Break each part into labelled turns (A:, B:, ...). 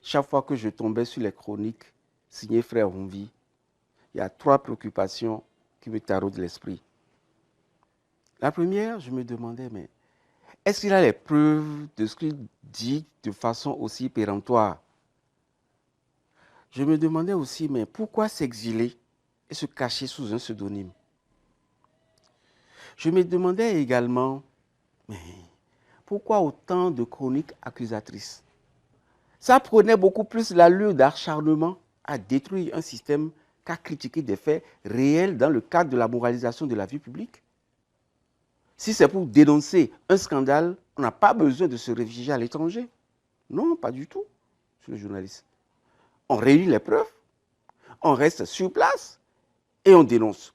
A: chaque fois que je tombais sur les chroniques signées Frère Oumvi, il y a 3 préoccupations qui me taraudent l'esprit. La première, je me demandais, mais est-ce qu'il a les preuves de ce qu'il dit de façon aussi péremptoire? Je me demandais aussi, mais pourquoi s'exiler et se cacher sous un pseudonyme? Je me demandais également, mais pourquoi autant de chroniques accusatrices? Ça prenait beaucoup plus l'allure d'acharnement à détruire un système qu'à critiquer des faits réels dans le cadre de la moralisation de la vie publique. Si c'est pour dénoncer un scandale, on n'a pas besoin de se réfugier à l'étranger. Non, pas du tout, sur le journaliste. On réunit les preuves, on reste sur place et on dénonce.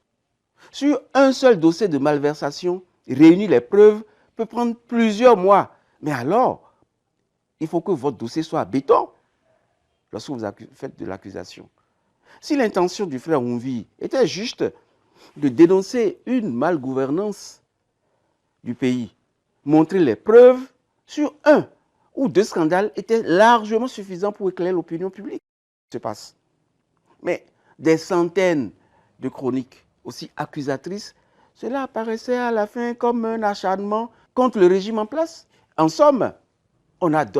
A: Sur un seul dossier de malversation, réunir les preuves peut prendre plusieurs mois. Mais alors, il faut que votre dossier soit à béton lorsque vous faites de l'accusation. Si l'intention du frère Oumvi était juste de dénoncer une malgouvernance du pays, montrer les preuves sur un ou 2 scandales était largement suffisant pour éclairer l'opinion publique. Se passe. Mais des centaines de chroniques aussi accusatrices, cela apparaissait à la fin comme un acharnement contre le régime en place. En somme,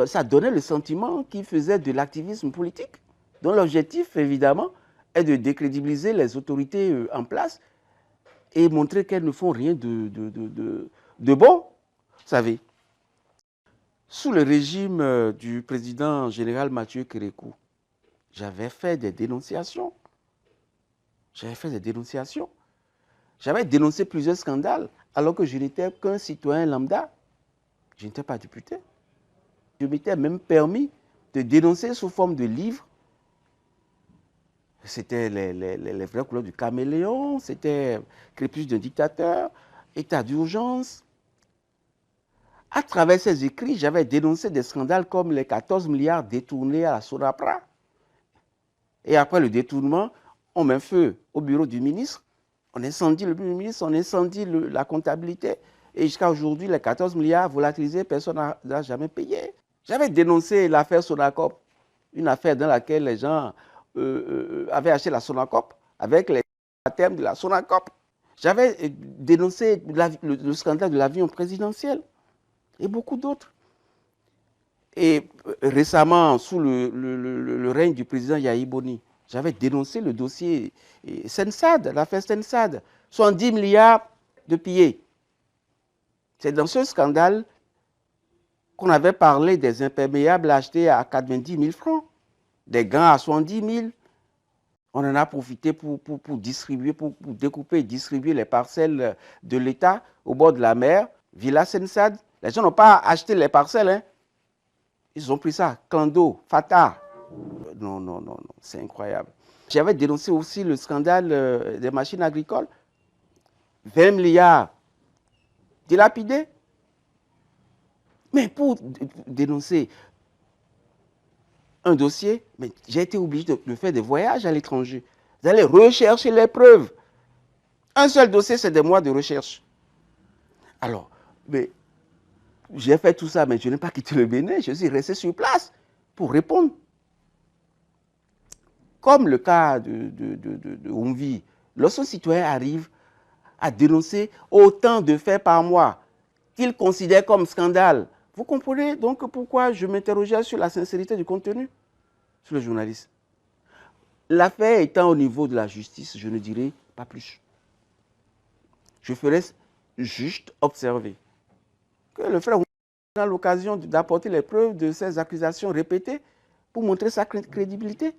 A: ça donnait le sentiment qu'il faisait de l'activisme politique, dont l'objectif, évidemment, est de décrédibiliser les autorités en place et montrer qu'elles ne font rien de bon. Vous savez, sous le régime du président général Mathieu Kérékou, j'avais fait des dénonciations. J'avais dénoncé plusieurs scandales alors que je n'étais qu'un citoyen lambda. Je n'étais pas député. Je m'étais même permis de dénoncer sous forme de livres. C'était les vraies couleurs du caméléon, c'était Crépus d'un dictateur, état d'urgence. À travers ces écrits, j'avais dénoncé des scandales comme les 14 milliards détournés à la Sonapra. Et après le détournement, on met feu au bureau du ministre, on incendie le bureau du ministre, on incendie la comptabilité. Et jusqu'à aujourd'hui, les 14 milliards volatilisés, personne n'a jamais payé. J'avais dénoncé l'affaire Sonacop, une affaire dans laquelle les gens avaient acheté la Sonacop avec les termes de la Sonacop. J'avais dénoncé le scandale de l'avion présidentiel et beaucoup d'autres. Et récemment, sous le règne du président Yahi Boni, j'avais dénoncé le dossier Sensad, l'affaire Sensad, 70 milliards de pillés. C'est dans ce scandale qu'on avait parlé des imperméables achetés à 90 000 francs, des gants à 70 000. On en a profité pour distribuer, pour découper et distribuer les parcelles de l'État au bord de la mer, Villa Sensad. Les gens n'ont pas acheté les parcelles, hein. Ils ont pris ça, Clando, Fatah. Non, c'est incroyable. J'avais dénoncé aussi le scandale des machines agricoles. 20 milliards dilapidés. Mais pour dénoncer un dossier, j'ai été obligé de faire des voyages à l'étranger, d'aller rechercher les preuves. Un seul dossier, c'est des mois de recherche. Alors, j'ai fait tout ça, mais je n'ai pas quitté le Bénin, je suis resté sur place pour répondre. Comme le cas de Oumvi, lorsqu'un citoyen arrive à dénoncer autant de faits par mois qu'il considère comme scandale, vous comprenez donc pourquoi je m'interrogeais sur la sincérité du contenu sur le journaliste. L'affaire étant au niveau de la justice, je ne dirai pas plus. Je ferai juste observer que le frère a l'occasion d'apporter les preuves de ces accusations répétées pour montrer sa crédibilité.